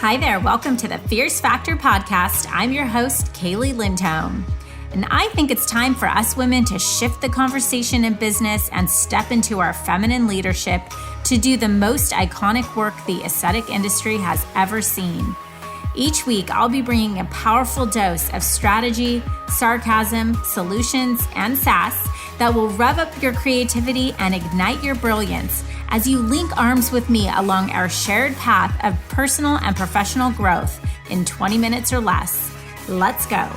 Hi there, welcome to the Fierce Factor podcast. I'm your host, Kaeli Lindholm. And I think it's time for us women to shift the conversation in business and step into our feminine leadership to do the most iconic work the aesthetic industry has ever seen. Each week, I'll be bringing a powerful dose of strategy, sarcasm, solutions, and sass that will rev up your creativity and ignite your brilliance as you link arms with me along our shared path of personal and professional growth in 20 minutes or less. Let's go.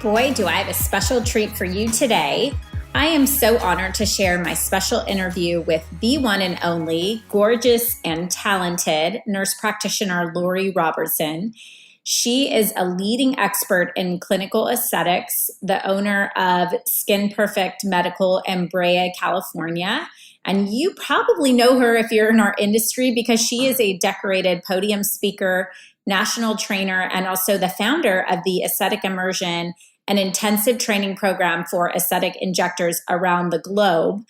Boy, do I have a special treat for you today. I am so honored to share my special interview with the one and only gorgeous and talented nurse practitioner, Robertson. She is a leading expert in clinical aesthetics, the owner of Skin Perfect Medical in Brea, California. And you probably know her if you're in our industry because she is a decorated podium speaker, national trainer, and also the founder of the Aesthetic Immersion, an intensive training program for aesthetic injectors around the globe.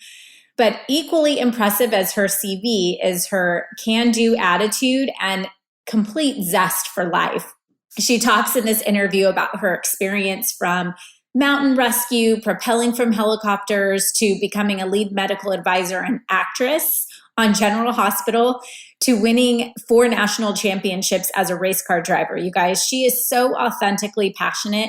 But equally impressive as her CV is her can-do attitude and complete zest for life. She talks in this interview about her experience from mountain rescue, propelling from helicopters, to becoming a lead medical advisor and actress on General Hospital, to winning 4 national championships as a race car driver. You guys, she is so authentically passionate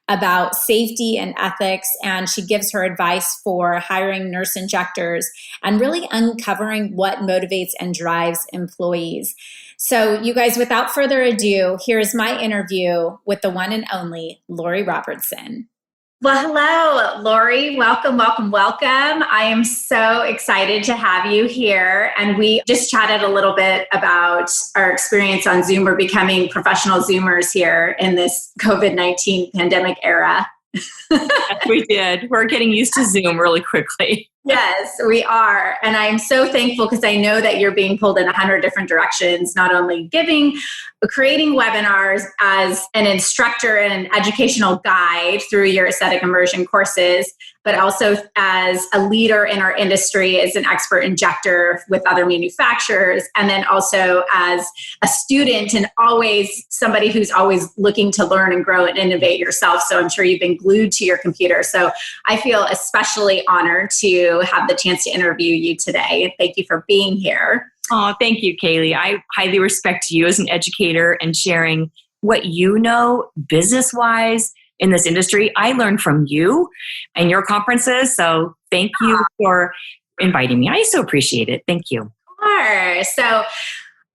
about safety and ethics, and she gives her advice for hiring nurse injectors and really uncovering what motivates and drives employees. So you guys, without further ado, here's my interview with the one and only Robertson. Well, hello, Lori. Welcome. I am so excited to have you here. And we just chatted a little bit about our experience on Zoom. We're becoming professional Zoomers here in this COVID-19 pandemic era. We did. We're getting used to Zoom really quickly. Yes, we are. And I'm so thankful because I know that you're being pulled in 100 different directions, not only creating webinars as an instructor and an educational guide through your aesthetic immersion courses, but also as a leader in our industry, as an expert injector with other manufacturers, and then also as a student and always somebody who's always looking to learn and grow and innovate yourself. So I'm sure you've been glued to your computer. So I feel especially honored to have the chance to interview you today. Thank you for being here. Oh, thank you, Kaeli. I highly respect you as an educator and sharing what you know business-wise in this industry. I learned from you and your conferences, so thank you for inviting me. I so appreciate it. Thank you. Sure. So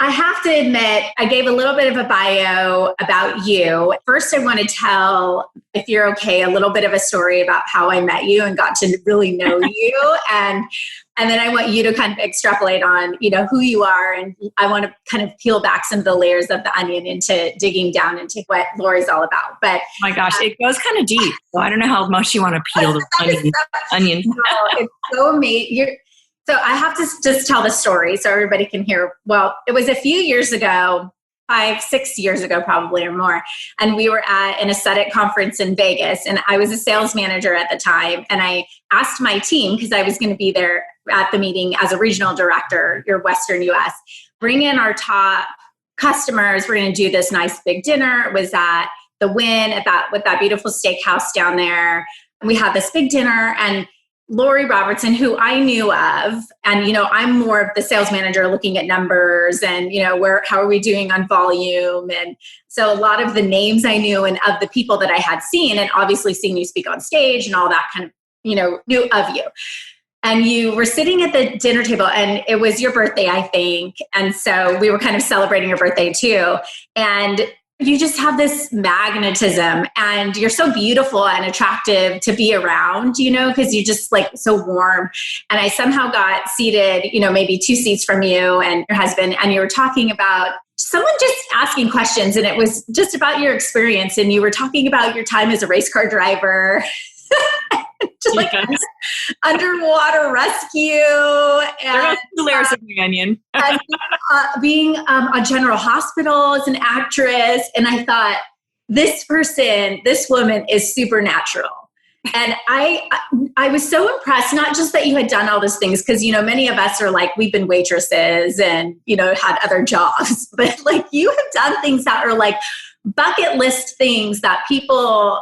I have to admit, I gave a little bit of a bio about you. First, I want to tell, if you're okay, a little bit of a story about how I met you and got to really know you. And then I want you to kind of extrapolate on, who you are. And I want to kind of peel back some of the layers of the onion into digging down into what Lori's all about. But oh my gosh, it goes kind of deep. So I don't know how much you want to peel the onion. No, it's so amazing. So I have to just tell the story so everybody can hear. Well, it was a few years ago, 5-6 years ago, probably or more. And we were at an aesthetic conference in Vegas, and I was a sales manager at the time. And I asked my team, because I was going to be there at the meeting as a regional director, your Western US, bring in our top customers. We're going to do this nice big dinner. It was at the Wynn with that beautiful steakhouse down there. We had this big dinner, and Robertson, who I knew of, and, I'm more of the sales manager looking at numbers and, how are we doing on volume? And so a lot of the names I knew and of the people that I had seen, and obviously seeing you speak on stage and all that kind of, knew of you. And you were sitting at the dinner table, and it was your birthday, I think. And so we were kind of celebrating your birthday too. And you just have this magnetism, and you're so beautiful and attractive to be around, because you're just like so warm. And I somehow got seated, maybe 2 seats from you and your husband, and you were talking about someone just asking questions, and it was just about your experience. And you were talking about your time as a race car driver. Just like underwater rescue and layers of the onion. and, being on General Hospital as an actress. And I thought, this woman is supernatural. And I was so impressed, not just that you had done all those things, because, many of us are like, we've been waitresses and, had other jobs, but like you have done things that are like bucket list things that people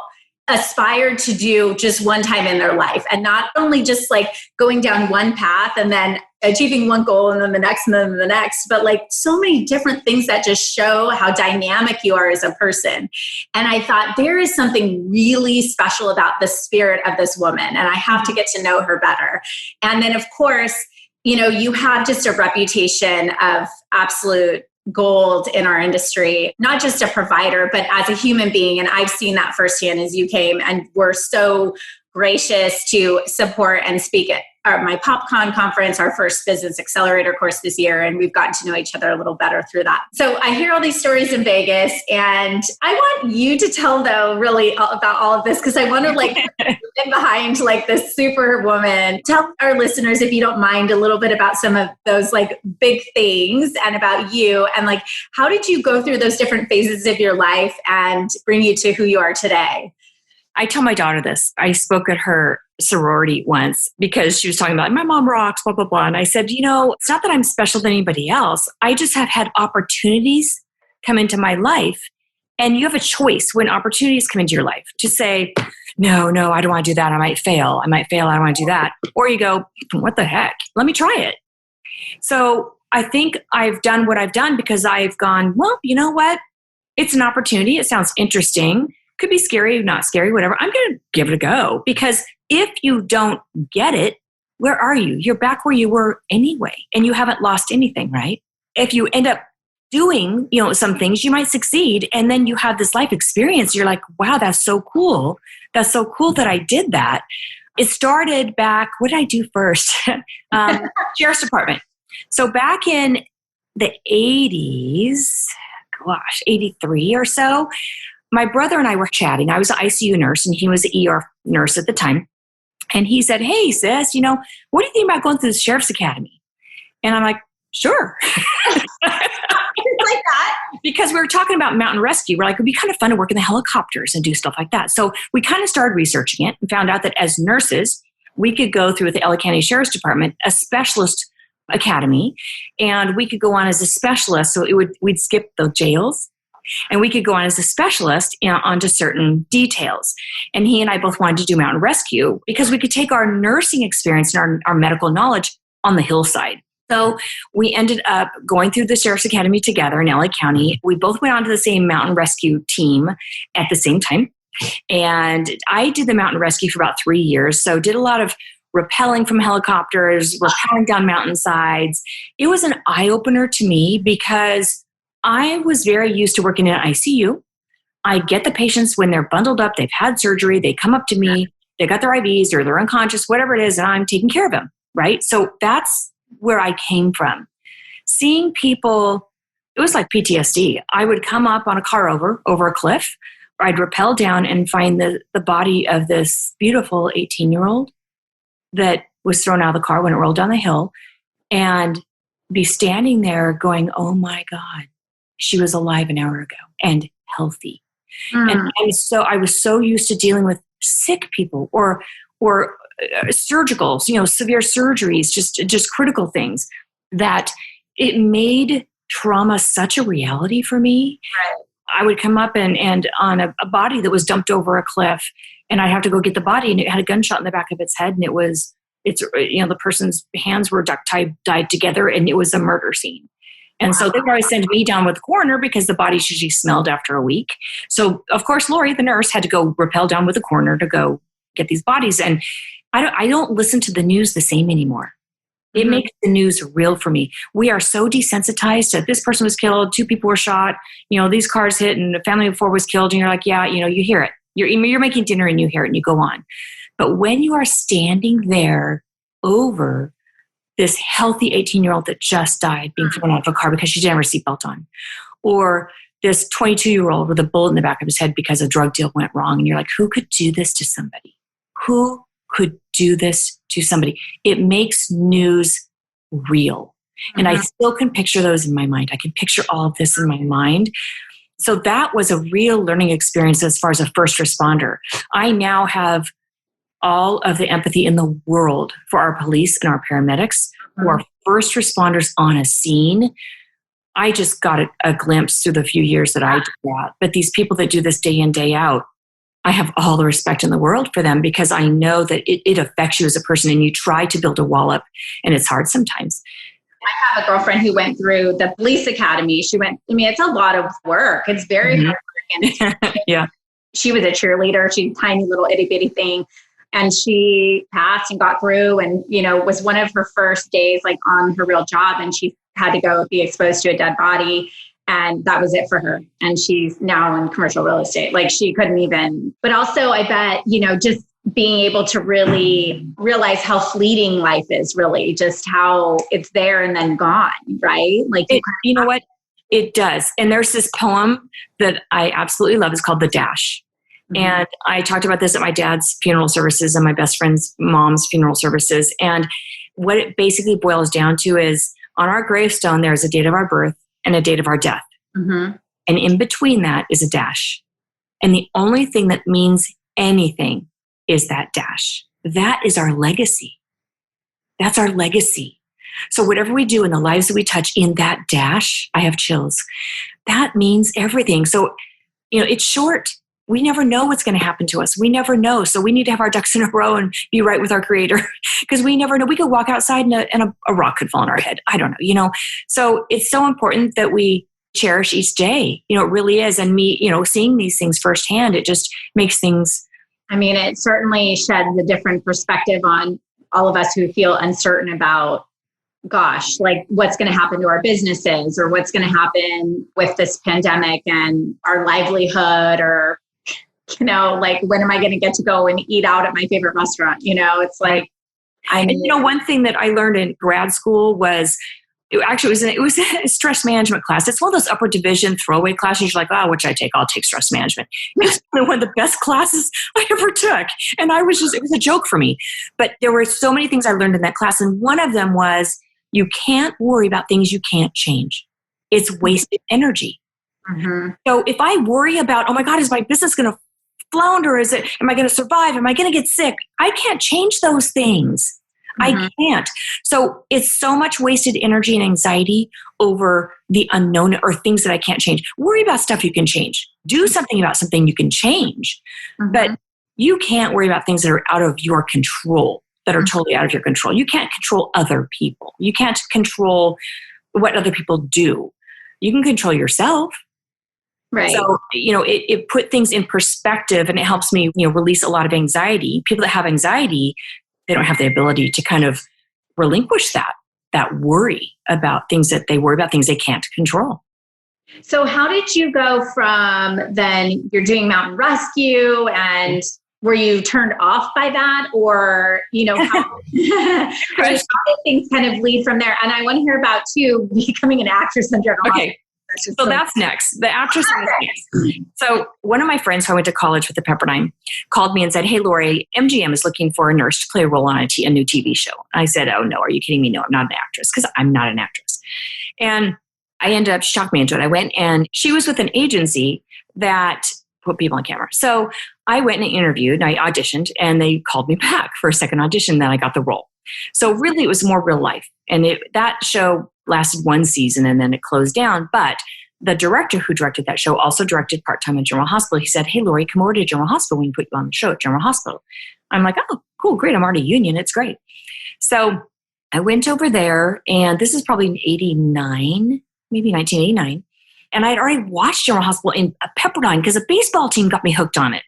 aspire to do just one time in their life. And not only just like going down one path and then achieving one goal and then the next and then the next, but like so many different things that just show how dynamic you are as a person. And I thought there is something really special about the spirit of this woman, and I have to get to know her better. And then of course, you have just a reputation of absolute gold in our industry, not just a provider, but as a human being. And I've seen that firsthand as you came and were so gracious to support and speak at my PopCon conference, our first business accelerator course this year. And we've gotten to know each other a little better through that. So I hear all these stories in Vegas, and I want you to tell though really about all of this, because I want to like get behind like this super woman. Tell our listeners, if you don't mind, a little bit about some of those like big things and about you, and like how did you go through those different phases of your life and bring you to who you are today? I tell my daughter this. I spoke at her sorority once because she was talking about my mom rocks, blah, blah, blah. And I said, it's not that I'm special than anybody else. I just have had opportunities come into my life. And you have a choice when opportunities come into your life to say, no, I don't want to do that. I might fail. I don't want to do that. Or you go, what the heck? Let me try it. So I think I've done what I've done because I've gone, well, you know what? It's an opportunity. It sounds interesting. Could be scary, not scary, whatever. I'm going to give it a go, because if you don't get it, where are you? You're back where you were anyway, and you haven't lost anything, right? If you end up doing, some things, you might succeed, and then you have this life experience. You're like, wow, that's so cool. That's so cool that I did that. It started back, what did I do first? Sheriff's Department. So back in the 80s, 83 or so, my brother and I were chatting. I was an ICU nurse and he was an ER nurse at the time. And he said, hey, sis, what do you think about going through the Sheriff's Academy? And I'm like, sure. Like that. Because we were talking about mountain rescue. We're like, it'd be kind of fun to work in the helicopters and do stuff like that. So we kind of started researching it and found out that as nurses, we could go through the LA County Sheriff's Department, a specialist academy, and we could go on as a specialist. So we'd skip the jails. And we could go on as a specialist onto certain details. And he and I both wanted to do mountain rescue because we could take our nursing experience and our medical knowledge on the hillside. So we ended up going through the Sheriff's Academy together in LA County. We both went on to the same mountain rescue team at the same time. And I did the mountain rescue for about 3 years. So did a lot of rappelling from helicopters, rappelling down mountainsides. It was an eye-opener to me because I was very used to working in an ICU. I get the patients when they're bundled up, they've had surgery, they come up to me, they got their IVs or they're unconscious, whatever it is, and I'm taking care of them, right? So that's where I came from. Seeing people, it was like PTSD. I would come up on a car over a cliff, or I'd rappel down and find the body of this beautiful 18-year-old that was thrown out of the car when it rolled down the hill, and be standing there going, oh my God, she was alive an hour ago and healthy. And so I was so used to dealing with sick people or surgicals, severe surgeries, just critical things, that it made trauma such a reality for me. Right. I would come up and on a body that was dumped over a cliff, and I'd have to go get the body, and it had a gunshot in the back of its head, and the person's hands were duct tied together, and it was a murder scene. And so they would always send me down with the coroner because the bodies usually smelled after a week. So, of course, Lori, the nurse, had to go rappel down with the coroner to go get these bodies. And I don't listen to the news the same anymore. It makes the news real for me. We are so desensitized that this person was killed, 2 people were shot, these cars hit, and the family of 4 was killed. And you're like, yeah, you hear it. You're making dinner and you hear it and you go on. But when you are standing there over this healthy 18-year-old that just died being thrown out of a car because she didn't have her seatbelt on, or this 22-year-old with a bullet in the back of his head because a drug deal went wrong, and you're like, who could do this to somebody? Who could do this to somebody? It makes news real. And I still can picture those in my mind. I can picture all of this in my mind. So that was a real learning experience as far as a first responder. I now have all of the empathy in the world for our police and our paramedics who are first responders on a scene. I just got a glimpse through the few years that I did that. But these people that do this day in, day out, I have all the respect in the world for them because I know that it affects you as a person and you try to build a wall up and it's hard sometimes. I have a girlfriend who went through the police academy. It's a lot of work. It's very hard work. And yeah. She was a cheerleader. She's a tiny little itty bitty thing. And she passed and got through and, was one of her first days like on her real job. And she had to go be exposed to a dead body. And that was it for her. And she's now in commercial real estate. Like she couldn't even, but also I bet, just being able to really realize how fleeting life is, really just how it's there and then gone, right? Like, you know what? It does. And there's this poem that I absolutely love. It's called The Dash. Mm-hmm. And I talked about this at my dad's funeral services and my best friend's mom's funeral services. And what it basically boils down to is on our gravestone, there's a date of our birth and a date of our death. Mm-hmm. And in between that is a dash. And the only thing that means anything is that dash. That is our legacy. That's our legacy. So whatever we do in the lives that we touch in that dash, I have chills. That means everything. So, it's short. We never know what's going to happen to us. We never know. So we need to have our ducks in a row and be right with our Creator because we never know. We could walk outside and a rock could fall on our head. I don't know, So it's so important that we cherish each day. It really is. And me, seeing these things firsthand, it just makes things. It certainly sheds a different perspective on all of us who feel uncertain about, gosh, like what's going to happen to our businesses or what's going to happen with this pandemic and our livelihood or, like when am I going to get to go and eat out at my favorite restaurant? It's like, one thing that I learned in grad school was, it was a stress management class. It's one of those upper division throwaway classes. You're like, what should I take? I'll take stress management. It was one of the best classes I ever took. And it was a joke for me. But there were so many things I learned in that class. And one of them was, you can't worry about things you can't change. It's wasted energy. Mm-hmm. So if I worry about, oh my God, is my business going to flounder? Am I going to survive? Am I going to get sick? I can't change those things. Mm-hmm. I can't. So it's so much wasted energy and anxiety over the unknown or things that I can't change. Worry about stuff you can change. Do something about something you can change. Mm-hmm. But you can't worry about things that are out of your control, that are totally out of your control. You can't control other people. You can't control what other people do. You can control yourself. Right. So, it put things in perspective and it helps me, release a lot of anxiety. People that have anxiety, they don't have the ability to kind of relinquish that worry about things that they worry about, things they can't control. So how did you go from then you're doing mountain rescue and were you turned off by that or, how did things kind of lead from there? And I want to hear about too, becoming an actress in general. Okay. So that's next. The actress is next. So one of my friends who I went to college with at Pepperdine called me and said, hey, Lori, MGM is looking for a nurse to play a role on a new TV show. I said, oh, no, are you kidding me? No, I'm not an actress because I'm not an actress. And I ended up shocked me into it. I went and she was with an agency that put people on camera. So I went and interviewed and I auditioned and they called me back for a second audition. Then I got the role. So really it was more real life. And that show lasted one season and then it closed down. But the director who directed that show also directed part-time at General Hospital. He said, hey, Lori, come over to General Hospital when we put you on the show at General Hospital. I'm like, oh, cool, great. I'm already union. It's great. So I went over there and this is probably in 89, maybe 1989. And I had already watched General Hospital in Pepperdine because a baseball team got me hooked on it.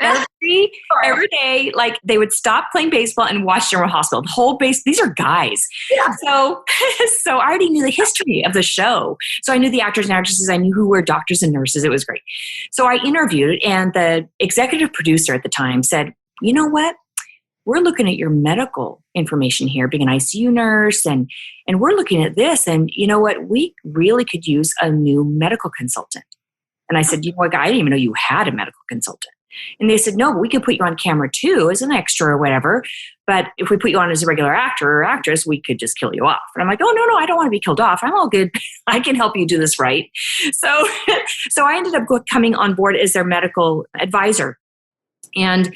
Every day, like they would stop playing baseball and watch General Hospital. The whole these are guys. Yeah. So I already knew the history of the show. So I knew the actors and actresses. I knew who were doctors and nurses. It was great. So I interviewed and the executive producer at the time said, you know what? We're looking at your medical information here, being an ICU nurse, and we're looking at this. And you know what? We really could use a new medical consultant. And I said, you know what? I didn't even know you had a medical consultant. And they said, no, but we can put you on camera too as an extra or whatever. But if we put you on as a regular actor or actress, we could just kill you off. And I'm like, oh, no, I don't want to be killed off. I'm all good. I can help you do this right. So I ended up coming on board as their medical advisor. And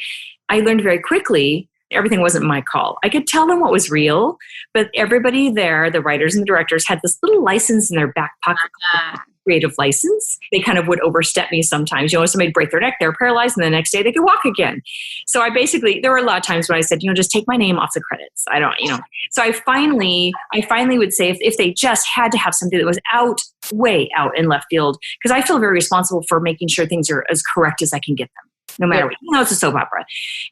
I learned very quickly everything wasn't my call. I could tell them what was real, but everybody there, the writers and the directors, had this little license in their back pocket, creative license. They kind of would overstep me sometimes. Somebody break their neck, they're paralyzed, and the next day they could walk again. So I basically, there were a lot of times when I said, just take my name off the credits. I don't. So I finally would say if they just had to have something that was way out in left field, because I feel very responsible for making sure things are as correct as I can get them. No matter what, it's a soap opera.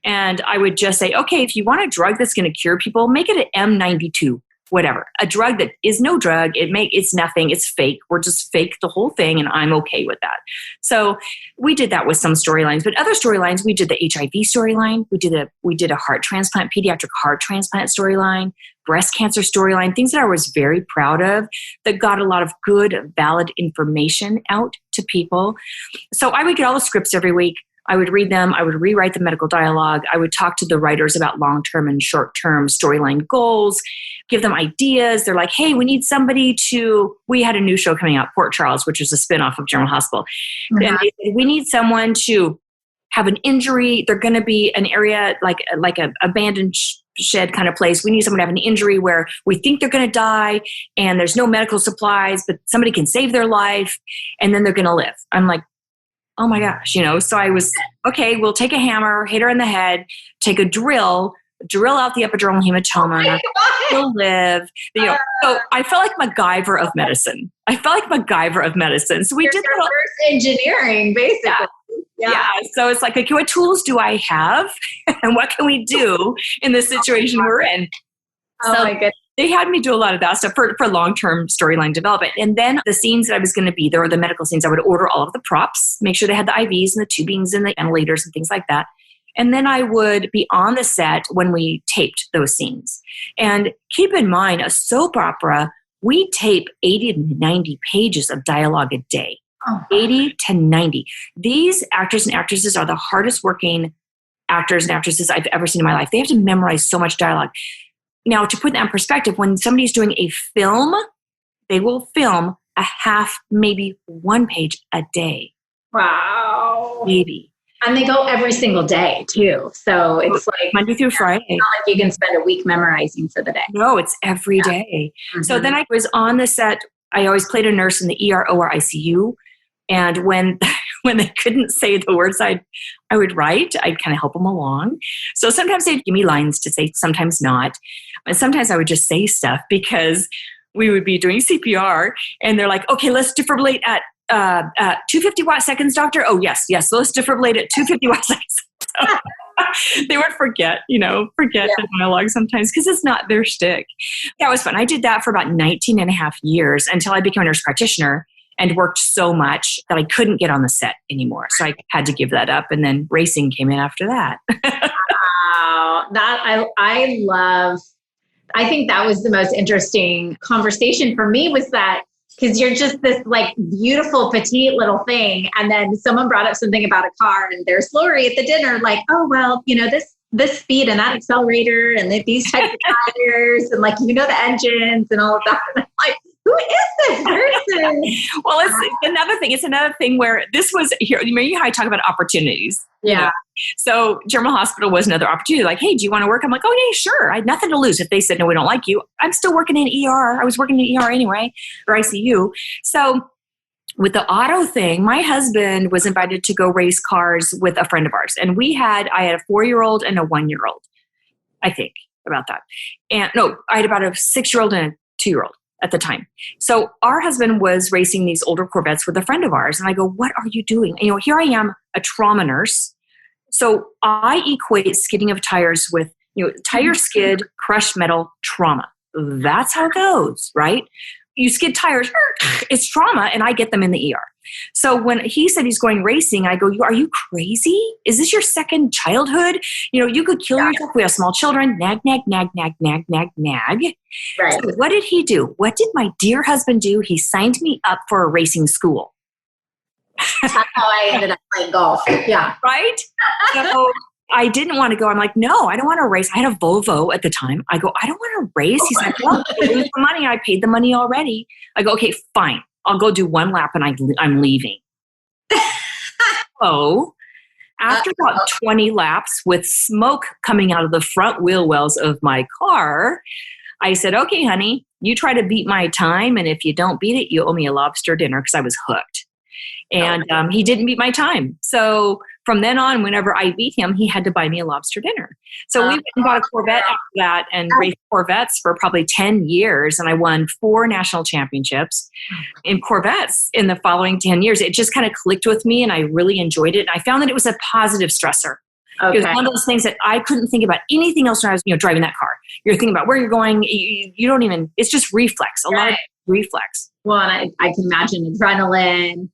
And I would just say, okay, if you want a drug that's going to cure people, make it an M92, whatever. A drug that is no drug, it's nothing, it's fake. We're just fake the whole thing, and I'm okay with that. So we did that with some storylines, but other storylines, we did the HIV storyline, we did a heart transplant, pediatric heart transplant storyline, breast cancer storyline, things that I was very proud of that got a lot of good, valid information out to people. So I would get all the scripts every week. I would read them. I would rewrite the medical dialogue. I would talk to the writers about long-term and short-term storyline goals, give them ideas. They're like, hey, we need somebody we had a new show coming out, Port Charles, which is a spinoff of General Hospital. Mm-hmm. And they said, we need someone to have an injury. They're going to be an area like a abandoned shed kind of place. We need someone to have an injury where we think they're going to die and there's no medical supplies, but somebody can save their life and then they're going to live. I'm like, oh my gosh, so I was, okay, we'll take a hammer, hit her in the head, take a drill out the epidural hematoma, she'll live. So I felt like MacGyver of medicine. So we did reverse engineering, basically. Yeah. So it's like, okay, what tools do I have? And what can we do in the situation we're in? Oh my goodness. They had me do a lot of that stuff for long-term storyline development. And then the scenes that I was going to be there, or the medical scenes, I would order all of the props, make sure they had the IVs and the tubings and the ventilators and things like that. And then I would be on the set when we taped those scenes. And keep in mind, a soap opera, we tape 80 to 90 pages of dialogue a day. 80 to 90. These actors and actresses are the hardest working actors and actresses I've ever seen in my life. They have to memorize so much dialogue. Now, to put that in perspective, when somebody's doing a film, they will film a half, maybe 1 page a day. Wow. Maybe. And they go every single day, too. So it's like Monday through Friday. It's not like you can spend a week memorizing for the day. No, it's every day. Mm-hmm. So then I was on the set. I always played a nurse in the ER, OR, ICU. And when they couldn't say the words I would write, I'd kind of help them along. So sometimes they'd give me lines to say, sometimes not. And sometimes I would just say stuff because we would be doing CPR and they're like, okay, let's defibrillate at 250 watt seconds, doctor. Oh, yes. So let's defibrillate at 250 watt seconds. So they would forget the dialogue sometimes because it's not their shtick. That was fun. I did that for about 19 and a half years until I became a nurse practitioner and worked so much that I couldn't get on the set anymore. So I had to give that up. And then racing came in after that. Wow. That I think that was the most interesting conversation for me, was that because you're just this like beautiful petite little thing. And then someone brought up something about a car and there's Lori at the dinner, like, oh, well, this speed and that accelerator and these types of tires and like, the engines and all of that. And I'm like, who is this person? Well, it's another thing. It's another thing where this was here. Remember how I talk about opportunities? Yeah. So General Hospital was another opportunity. Like, hey, do you want to work? I'm like, oh, yeah, sure. I had nothing to lose. If they said, no, we don't like you, I'm still working in ER. I was working in ER anyway, or ICU. So with the auto thing, my husband was invited to go race cars with a friend of ours. And I had a 4-year-old and a 1-year-old, I think about that. And no, I had about a 6-year-old and a 2-year-old at the time. So our husband was racing these older Corvettes with a friend of ours. And I go, what are you doing? And, here I am, a trauma nurse. So I equate skidding of tires with, tire skid, crushed metal, trauma. That's how it goes, right? You skid tires, it's trauma, and I get them in the ER. So when he said he's going racing, I go, are you crazy? Is this your second childhood? You could kill yourself. We have small children. Nag, nag, nag, nag, nag, nag, nag. Right. So what did he do? What did my dear husband do? He signed me up for a racing school. That's how I ended up playing golf. Yeah. Right? So I didn't want to go. I'm like, no, I don't want to race. I had a Volvo at the time. I go, I don't want to race. He's like, well, you lose the money. I paid the money already. I go, okay, fine. I'll go do 1 lap and I'm leaving. So After about 20 laps with smoke coming out of the front wheel wells of my car, I said, okay, honey, you try to beat my time. And if you don't beat it, you owe me a lobster dinner, because I was hooked. And he didn't beat my time. So from then on, whenever I beat him, he had to buy me a lobster dinner. So we went and bought a Corvette after that and raced Corvettes for probably 10 years. And I won 4 national championships in Corvettes in the following 10 years. It just kind of clicked with me and I really enjoyed it. And I found that it was a positive stressor. Okay. It was one of those things that I couldn't think about anything else when I was, driving that car. You're thinking about where you're going. You don't even, it's just reflex, a lot of reflex. Well, and I can imagine adrenaline.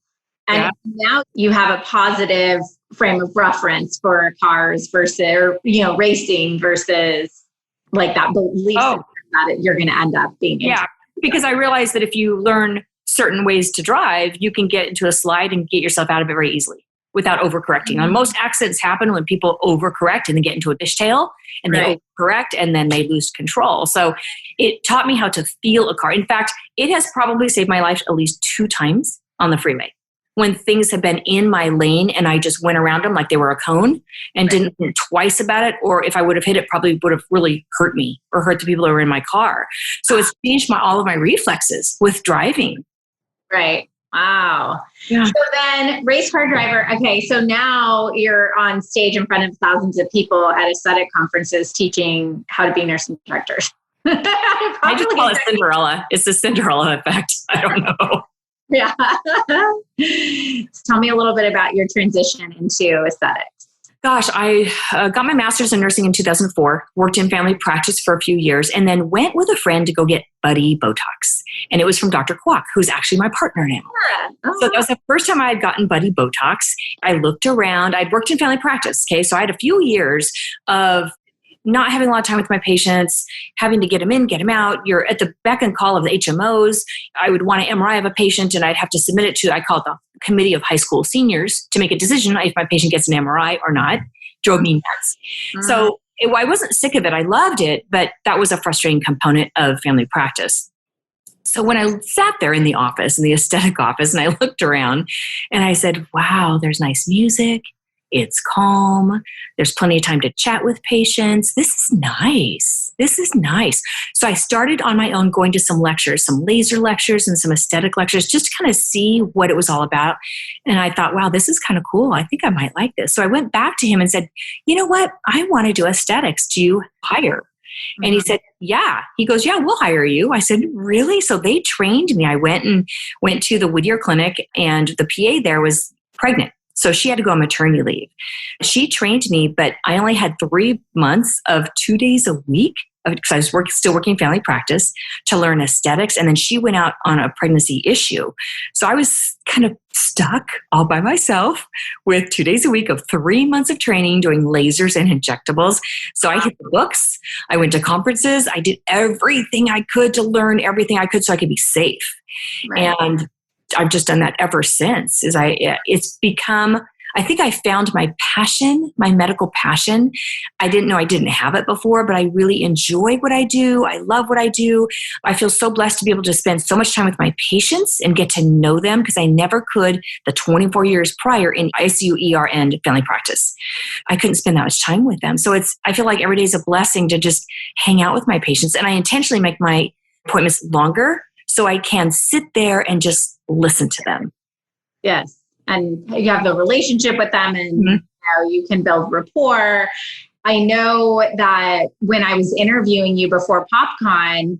And now you have a positive frame of reference for cars versus, racing versus like that belief that you're going to end up being. Yeah, because I realized that if you learn certain ways to drive, you can get into a slide and get yourself out of it very easily without overcorrecting. And most accidents happen when people overcorrect and then get into a fishtail and they overcorrect and then they lose control. So it taught me how to feel a car. In fact, it has probably saved my life at least 2 times on the freeway, when things have been in my lane and I just went around them like they were a cone and didn't think twice about it. Or if I would have hit it, probably would have really hurt me or hurt the people that were in my car. So it's changed all of my reflexes with driving. Right. Wow. Yeah. So then race car driver. Okay. So now you're on stage in front of thousands of people at aesthetic conferences teaching how to be nurse instructors. I just call it Cinderella. It's the Cinderella effect. I don't know. Yeah. Tell me a little bit about your transition into aesthetics. Gosh, I got my master's in nursing in 2004, worked in family practice for a few years, and then went with a friend to go get buddy Botox. And it was from Dr. Kwok, who's actually my partner now. Yeah. So that was the first time I had gotten buddy Botox. I looked around. I'd worked in family practice, okay? So I had a few years of not having a lot of time with my patients, having to get them in, get them out. You're at the beck and call of the HMOs. I would want an MRI of a patient and I'd have to submit it to, I call it the committee of high school seniors to make a decision if my patient gets an MRI or not. Drove me nuts. Mm-hmm. So I wasn't sick of it. I loved it, but that was a frustrating component of family practice. So when I sat there in the office, in the aesthetic office, and I looked around and I said, wow, there's nice music. It's calm. There's plenty of time to chat with patients. This is nice. This is nice. So I started on my own going to some lectures, some laser lectures and some aesthetic lectures, just to kind of see what it was all about. And I thought, wow, this is kind of cool. I think I might like this. So I went back to him and said, you know what? I want to do aesthetics. Do you hire? And he said, yeah. He goes, yeah, we'll hire you. I said, really? So they trained me. I went to the Whittier Clinic, and the PA there was pregnant. So she had to go on maternity leave. She trained me, but I only had 3 months of 2 days a week, because I was still working family practice, to learn aesthetics. And then she went out on a pregnancy issue. So I was kind of stuck all by myself with 2 days a week of 3 months of training doing lasers and injectables. So I hit the books. I went to conferences. I did everything I could to learn everything I could so I could be safe. Right. And I've just done that ever since. It's become, I think I found my passion, my medical passion. I didn't know I didn't have it before, but I really enjoy what I do. I love what I do. I feel so blessed to be able to spend so much time with my patients and get to know them, because I never could the 24 years prior in ICU, ER, and family practice. I couldn't spend that much time with them. So I feel like every day is a blessing to just hang out with my patients. And I intentionally make my appointments longer so I can sit there and just listen to them. Yes. And you have the relationship with them, and you can build rapport. I know that when I was interviewing you before PopCon,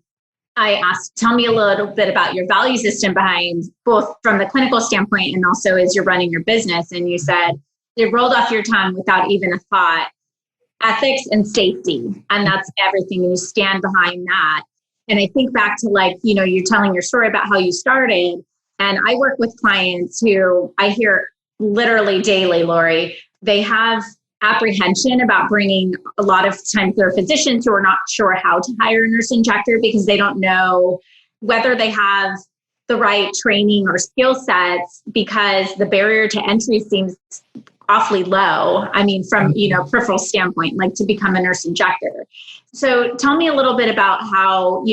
I asked, tell me a little bit about your value system behind, both from the clinical standpoint and also as you're running your business. And you said it rolled off your tongue without even a thought: ethics and safety. And that's everything. And you stand behind that. And I think back to you're telling your story about how you started. And I work with clients who I hear literally daily, Lori, they have apprehension about bringing a lot of times their physicians who are not sure how to hire a nurse injector because they don't know whether they have the right training or skill sets, because the barrier to entry seems awfully low. I mean, from, peripheral standpoint, like to become a nurse injector. So tell me a little bit about how,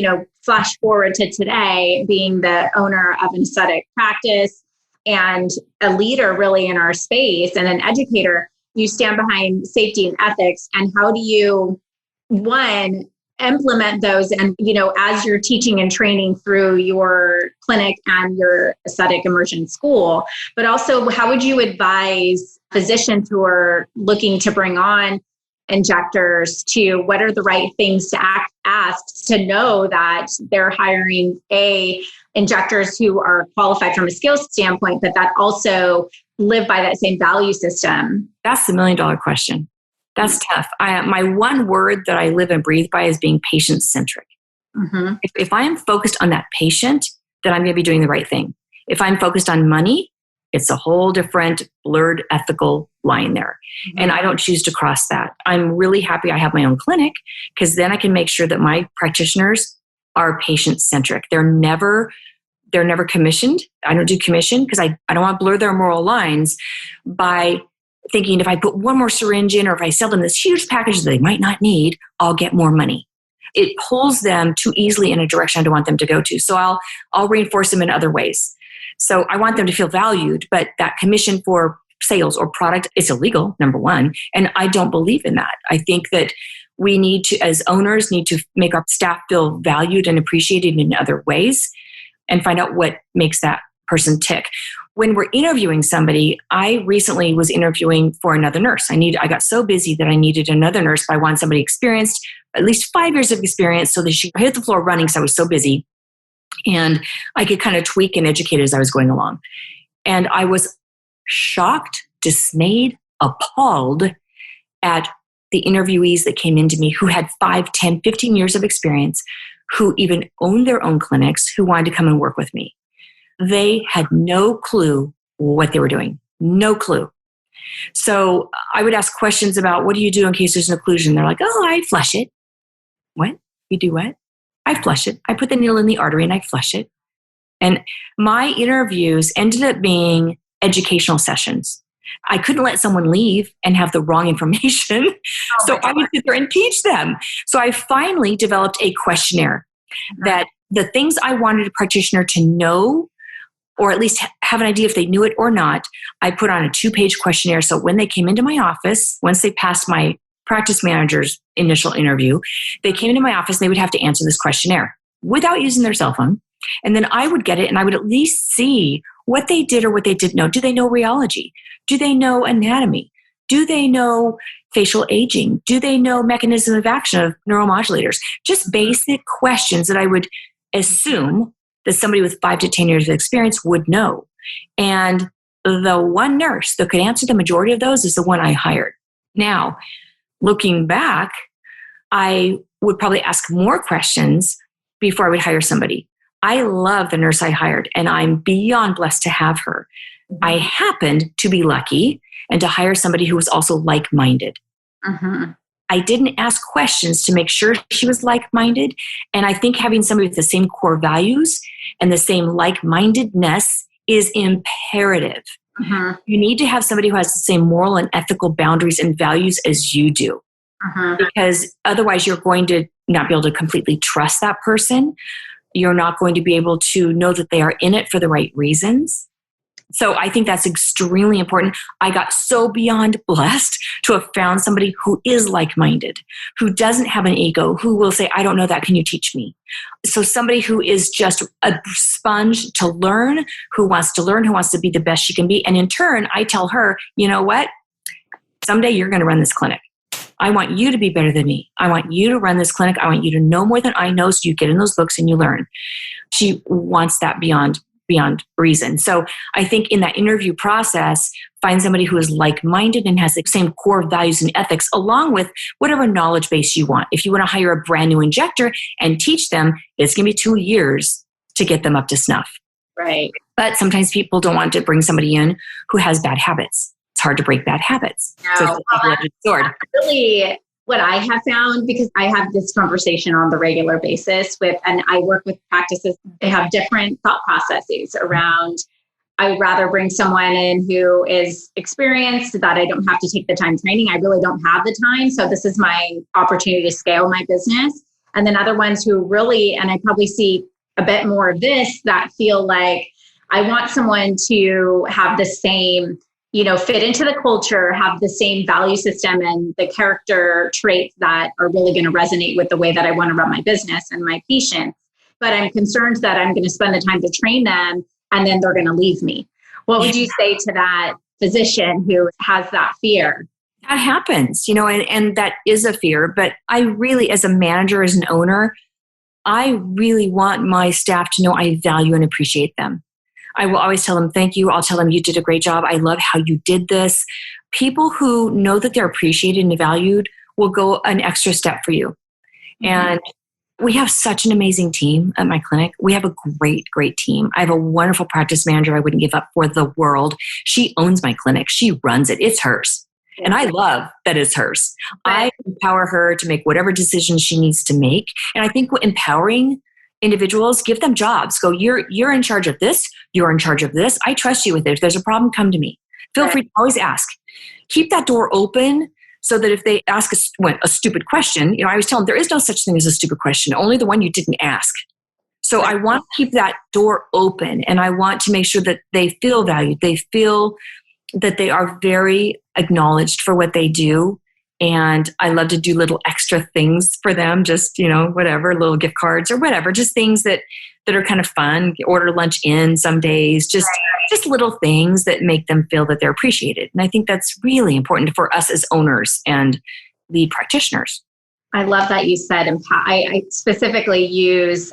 flash forward to today, being the owner of an aesthetic practice and a leader really in our space and an educator. you stand behind safety and ethics, and how do you, one, implement those, and as you're teaching and training through your clinic and your aesthetic immersion school, but also how would you advise physicians who are looking to bring on injectors to what are the right things to ask to know that they're hiring injectors who are qualified from a skills standpoint, but that also live by that same value system? That's the $1 million question. That's tough. My one word that I live and breathe by is being patient-centric. Mm-hmm. If I am focused on that patient, then I'm going to be doing the right thing. If I'm focused on money, it's a whole different blurred ethical line there. Mm-hmm. And I don't choose to cross that. I'm really happy I have my own clinic because then I can make sure that my practitioners are patient-centric. They're never commissioned. I don't do commission because I don't want to blur their moral lines by thinking if I put one more syringe in or if I sell them this huge package that they might not need, I'll get more money. It pulls them too easily in a direction I don't want them to go to. So I'll reinforce them in other ways. So I want them to feel valued, but that commission for sales or product is illegal, number one. And I don't believe in that. I think that we need to, as owners, need to make our staff feel valued and appreciated in other ways and find out what makes that person tick. When we're interviewing somebody, I recently was interviewing for another nurse. I got so busy that I needed another nurse, but I wanted somebody experienced, at least 5 years of experience so that she hit the floor running because I was so busy. And I could kind of tweak and educate as I was going along. And I was shocked, dismayed, appalled at the interviewees that came into me who had 5, 10, 15 years of experience, who even owned their own clinics, who wanted to come and work with me. They had no clue what they were doing. No clue. So I would ask questions about, what do you do in case there's an occlusion? They're like, oh, I flush it. What? You do what? I flush it. I put the needle in the artery and I flush it. And my interviews ended up being educational sessions. I couldn't let someone leave and have the wrong information. So I would sit there and teach them. So I finally developed a questionnaire that the things I wanted a practitioner to know, or at least have an idea if they knew it or not, I put on a 2-page questionnaire. So when they came into my office, once they passed my practice manager's initial interview, they came into my office and they would have to answer this questionnaire without using their cell phone. And then I would get it and I would at least see what they did or what they didn't know. Do they know rheology? Do they know anatomy? Do they know facial aging? Do they know mechanism of action of neuromodulators? Just basic questions that I would assume that somebody with 5 to 10 years of experience would know. And the one nurse that could answer the majority of those is the one I hired. Now, looking back, I would probably ask more questions before I would hire somebody. I love the nurse I hired, and I'm beyond blessed to have her. I happened to be lucky and to hire somebody who was also like-minded. Mm-hmm. I didn't ask questions to make sure she was like-minded. And I think having somebody with the same core values and the same like-mindedness is imperative. Mm-hmm. You need to have somebody who has the same moral and ethical boundaries and values as you do. Mm-hmm. Because otherwise you're going to not be able to completely trust that person. You're not going to be able to know that they are in it for the right reasons. So I think that's extremely important. I got so beyond blessed to have found somebody who is like-minded, who doesn't have an ego, who will say, I don't know that, can you teach me? So somebody who is just a sponge to learn, who wants to be the best she can be. And in turn, I tell her, you know what? Someday you're going to run this clinic. I want you to be better than me. I want you to run this clinic. I want you to know more than I know, so you get in those books and you learn. She wants that beyond reason. So I think in that interview process, find somebody who is like-minded and has the same core values and ethics, along with whatever knowledge base you want. If you want to hire a brand new injector and teach them, it's going to be 2 years to get them up to snuff. Right. But sometimes people don't want to bring somebody in who has bad habits. It's hard to break bad habits. No, so it's a double-edged sword. Really, what I have found, because I have this conversation on the regular basis and I work with practices, they have different thought processes around, I would rather bring someone in who is experienced, that I don't have to take the time training. I really don't have the time. So this is my opportunity to scale my business. And then other ones who really, and I probably see a bit more of this, that feel like I want someone to have the same fit into the culture, have the same value system and the character traits that are really going to resonate with the way that I want to run my business and my patients. But I'm concerned that I'm going to spend the time to train them and then they're going to leave me. What would you say to that physician who has that fear? That happens, and that is a fear. But I really, as a manager, as an owner, I really want my staff to know I value and appreciate them. I will always tell them, thank you. I'll tell them, you did a great job. I love how you did this. People who know that they're appreciated and valued will go an extra step for you. Mm-hmm. And we have such an amazing team at my clinic. We have a great, great team. I have a wonderful practice manager I wouldn't give up for the world. She owns my clinic. She runs it. It's hers. And I love that it's hers. I empower her to make whatever decisions she needs to make. And I think empowering individuals, give them jobs. Go, you're in charge of this. You're in charge of this. I trust you with it. If there's a problem, come to me. Feel free to always ask. Keep that door open so that if they ask a stupid question, I always tell them there is no such thing as a stupid question, only the one you didn't ask. So I want to keep that door open, and I want to make sure that they feel valued. They feel that they are very acknowledged for what they do. And I love to do little extra things for them, just, whatever, little gift cards or whatever, just things that are kind of fun. Order lunch in some days, just little things that make them feel that they're appreciated. And I think that's really important for us as owners and lead practitioners. I love that you said, I specifically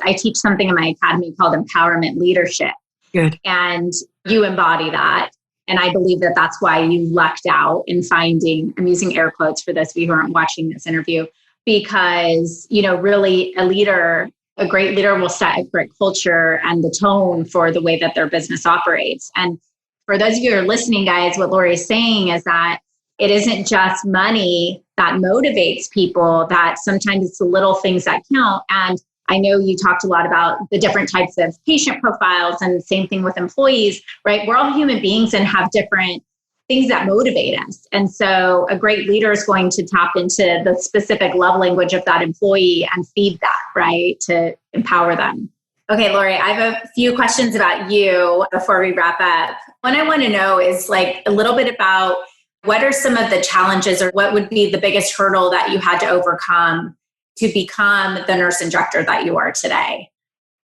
I teach something in my academy called empowerment leadership. Good. And you embody that. And I believe that that's why you lucked out in finding, I'm using air quotes for those of you who aren't watching this interview, because, really a great leader will set a great culture and the tone for the way that their business operates. And for those of you who are listening, guys, what Lori is saying is that it isn't just money that motivates people, that sometimes it's the little things that count. And I know you talked a lot about the different types of patient profiles, and same thing with employees, right? We're all human beings and have different things that motivate us. And so a great leader is going to tap into the specific love language of that employee and feed that, right? To empower them. Okay, Lori, I have a few questions about you before we wrap up. What I want to know is a little bit about what are some of the challenges, or what would be the biggest hurdle that you had to overcome to become the nurse and director that you are today?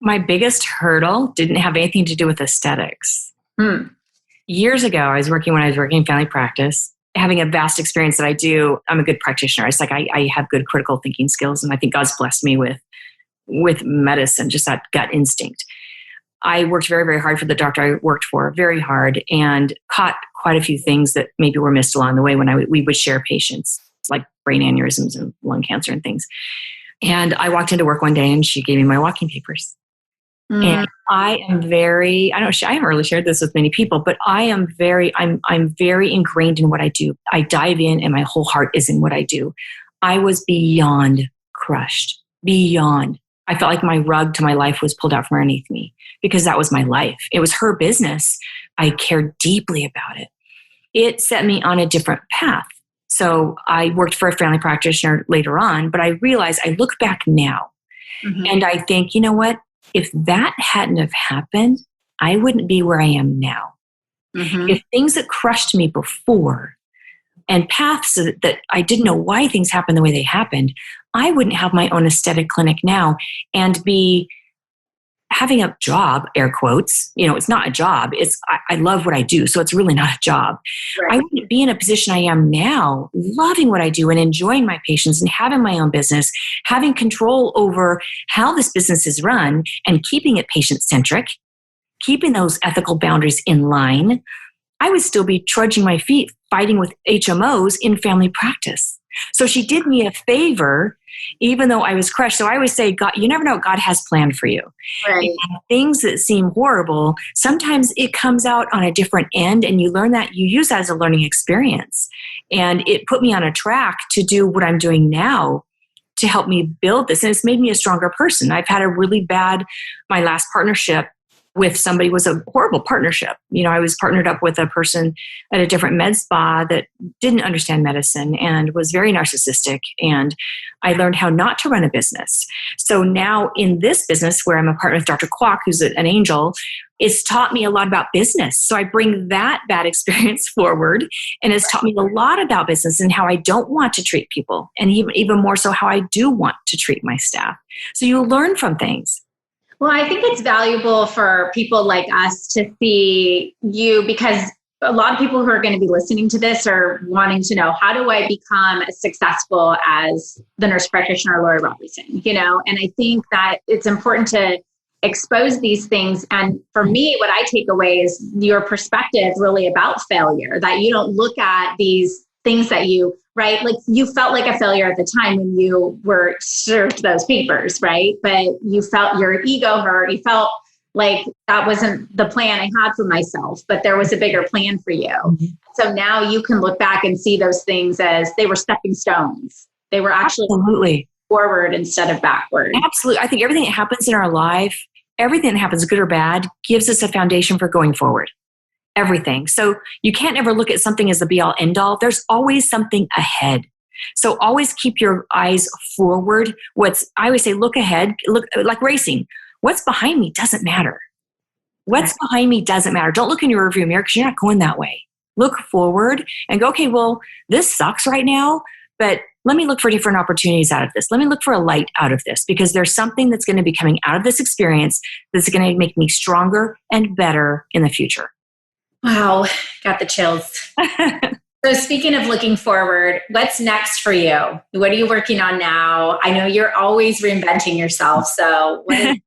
My biggest hurdle didn't have anything to do with aesthetics. Years ago, when I was working in family practice, having a vast experience that I do, I'm a good practitioner. It's I have good critical thinking skills, and I think God's blessed me with medicine, just that gut instinct. I worked very, very hard for the doctor I worked for, very hard, and caught quite a few things that maybe were missed along the way when we would share patients, like brain aneurysms and lung cancer and things. And I walked into work one day and she gave me my walking papers. And I am I haven't really shared this with many people, but I'm very ingrained in what I do. I dive in and my whole heart is in what I do. I was beyond crushed, beyond. I felt like my rug to my life was pulled out from underneath me because that was my life. It was her business. I cared deeply about it. It set me on a different path. So I worked for a family practitioner later on, but I realized, I look back now and I think, you know what? If that hadn't have happened, I wouldn't be where I am now. If things that crushed me before and paths that I didn't know why things happened the way they happened, I wouldn't have my own aesthetic clinic now and be having a job, air quotes. It's not a job. I love what I do, so it's really not a job. Right. I wouldn't be in a position I am now, loving what I do and enjoying my patients and having my own business, having control over how this business is run and keeping it patient-centric, keeping those ethical boundaries in line. I would still be trudging my feet, fighting with HMOs in family practice. So she did me a favor, even though I was crushed. So I always say, God, you never know what God has planned for you. Right. And things that seem horrible, sometimes it comes out on a different end, and you learn that, you use that as a learning experience. And it put me on a track to do what I'm doing now to help me build this. And it's made me a stronger person. I've had my last partnership with somebody was a horrible partnership. I was partnered up with a person at a different med spa that didn't understand medicine and was very narcissistic. And I learned how not to run a business. So now in this business where I'm a partner with Dr. Kwok, who's an angel, it's taught me a lot about business. So I bring that bad experience forward, and it's taught me a lot about business and how I don't want to treat people, and even more so how I do want to treat my staff. So you learn from things. Well, I think it's valuable for people like us to see you, because a lot of people who are going to be listening to this are wanting to know, how do I become as successful as the nurse practitioner Lori Robertson? And I think that it's important to expose these things. And for me, what I take away is your perspective really about failure, that you don't look at these things that right? Like you felt like a failure at the time when you were served those papers, right? But you felt your ego hurt. You felt like that wasn't the plan I had for myself, but there was a bigger plan for you. Mm-hmm. So now you can look back and see those things as they were stepping stones. They were actually Absolutely. Forward instead of backward. Absolutely. I think everything that happens in our life, everything that happens, good or bad, gives us a foundation for going forward. Everything. So you can't ever look at something as the be all end all. There's always something ahead. So always keep your eyes forward. I always say, look ahead, look like racing. What's behind me doesn't matter. What's behind me doesn't matter. Don't look in your rearview mirror because you're not going that way. Look forward and go, okay, well, this sucks right now, but let me look for different opportunities out of this. Let me look for a light out of this, because there's something that's going to be coming out of this experience that's going to make me stronger and better in the future. Wow, got the chills. So speaking of looking forward, what's next for you? What are you working on now? I know you're always reinventing yourself. So what's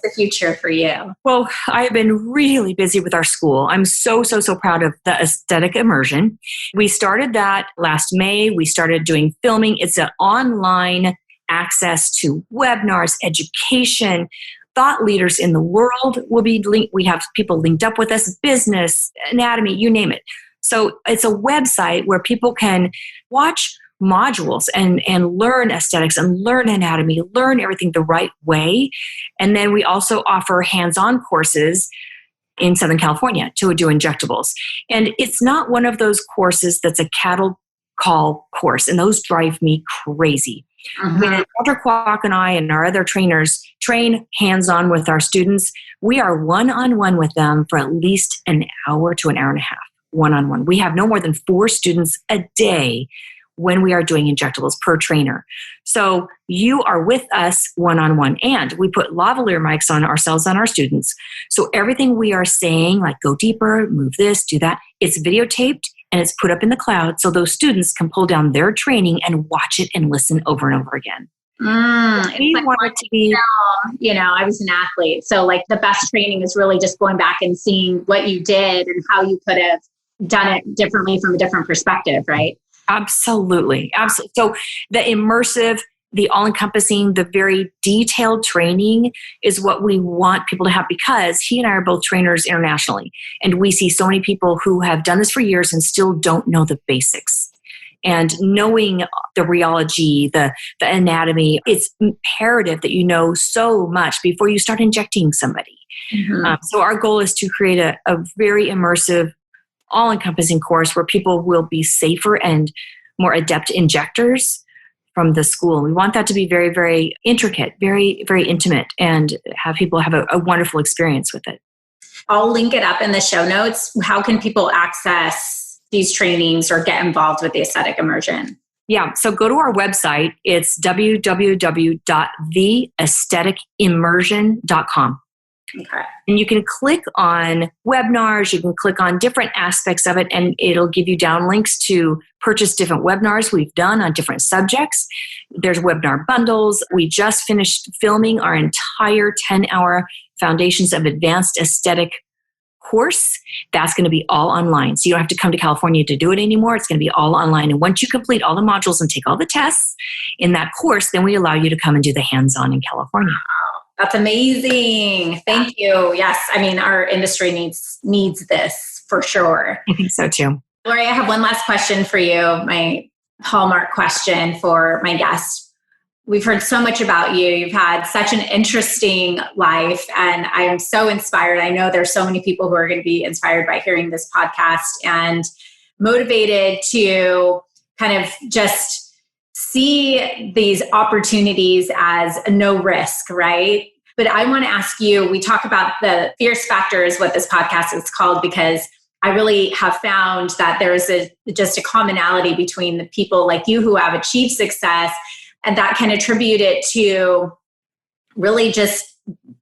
the future for you? Well, I've been really busy with our school. I'm so proud of the Aesthetic Immersion. We started that last May. We started doing filming. It's an online access to webinars, education. Thought leaders in the world will be linked. We have people linked up with us, business, anatomy, you name it. So it's a website where people can watch modules and learn aesthetics and learn anatomy, learn everything the right way. And then we also offer hands-on courses in Southern California to do injectables. And it's not one of those courses that's a cattle call course, and those drive me crazy. Mm-hmm. When Dr. Kwok and I and our other trainers train hands-on with our students, we are one-on-one with them for at least an hour to an hour and a half, one-on-one. We have no more than 4 students a day when we are doing injectables per trainer. So you are with us one-on-one, and we put lavalier mics on ourselves and our students. So everything we are saying, like go deeper, move this, do that, it's videotaped and it's put up in the cloud so those students can pull down their training and watch it and listen over and over again. We want it to be, I was an athlete. So like the best training is really just going back and seeing what you did and how you could have done it differently from a different perspective, right? Absolutely. Absolutely. So the immersive, the all-encompassing, the very detailed training is what we want people to have, because he and I are both trainers internationally. And we see so many people who have done this for years and still don't know the basics. And knowing the rheology, the anatomy, it's imperative that you know so much before you start injecting somebody. Mm-hmm. So our goal is to create a very immersive, all-encompassing course where people will be safer and more adept injectors from the school. We want that to be very, very intricate, very, very intimate, and have people have a wonderful experience with it. I'll link it up in the show notes. How can people access these trainings or get involved with the Aesthetic Immersion? Yeah, so go to our website. It's www.theaestheticimmersion.com. Okay. And you can click on webinars, you can click on different aspects of it, and it'll give you down links to purchase different webinars we've done on different subjects. There's webinar bundles. We just finished filming our entire 10-hour Foundations of Advanced Aesthetic course. That's going to be all online. So you don't have to come to California to do it anymore. It's going to be all online. And once you complete all the modules and take all the tests in that course, then we allow you to come and do the hands-on in California. That's amazing. Thank you. Yes. I mean, our industry needs this for sure. I think so too. Lori, I have one last question for you. My hallmark question for my guest. we've heard so much about you. You've had such an interesting life, and I am so inspired. I know there's so many people who are going to be inspired by hearing this podcast and motivated to kind of just see these opportunities as a no risk, right? But I want to ask you, we talk about the fierce factor is what this podcast is called, because I really have found that there's just a commonality between the people like you who have achieved success, and that can attribute it to really just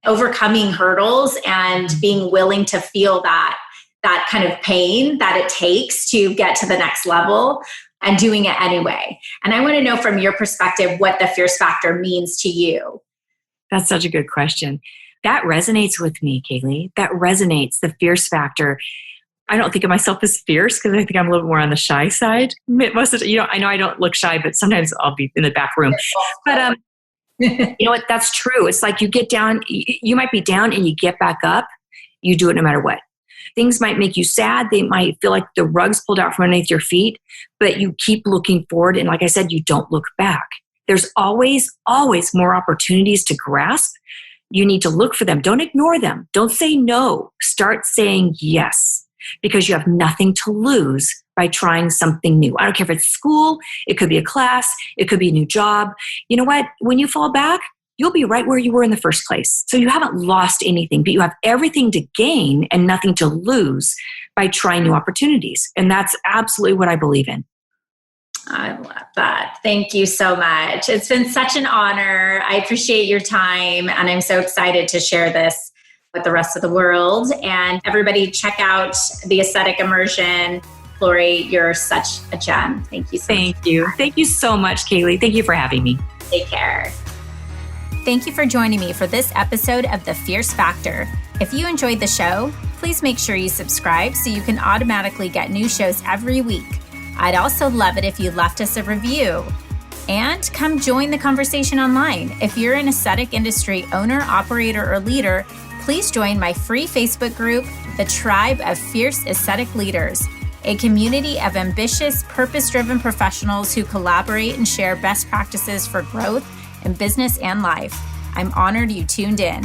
overcoming hurdles and being willing to feel that kind of pain that it takes to get to the next level and doing it anyway. And I want to know from your perspective what the fierce factor means to you. That's such a good question. That resonates with me, Kaeli. That resonates, the fierce factor. I don't think of myself as fierce because I think I'm a little more on the shy side. Most of the, I know I don't look shy, but sometimes I'll be in the back room. But you know what? That's true. It's like you get down, you might be down and you get back up. You do it no matter what. Things might make you sad. They might feel like the rug's pulled out from underneath your feet, but you keep looking forward. And like I said, you don't look back. There's always, always more opportunities to grasp. You need to look for them. Don't ignore them. Don't say no. Start saying yes, because you have nothing to lose by trying something new. I don't care if it's school, it could be a class, it could be a new job. You know what? When you fall back, you'll be right where you were in the first place. So you haven't lost anything, but you have everything to gain and nothing to lose by trying new opportunities. And that's absolutely what I believe in. I love that. Thank you so much. It's been such an honor. I appreciate your time, and I'm so excited to share this with the rest of the world. And everybody check out the Aesthetic Immersion. Lori, you're such a gem. Thank you so much. Thank you. Thank you so much, Kaeli. Thank you for having me. Take care. Thank you for joining me for this episode of The Fierce Factor. If you enjoyed the show, please make sure you subscribe so you can automatically get new shows every week. I'd also love it if you left us a review. And come join the conversation online. If you're an aesthetic industry owner, operator, or leader, please join my free Facebook group, The Tribe of Fierce Aesthetic Leaders, a community of ambitious, purpose-driven professionals who collaborate and share best practices for growth in business and life. I'm honored you tuned in.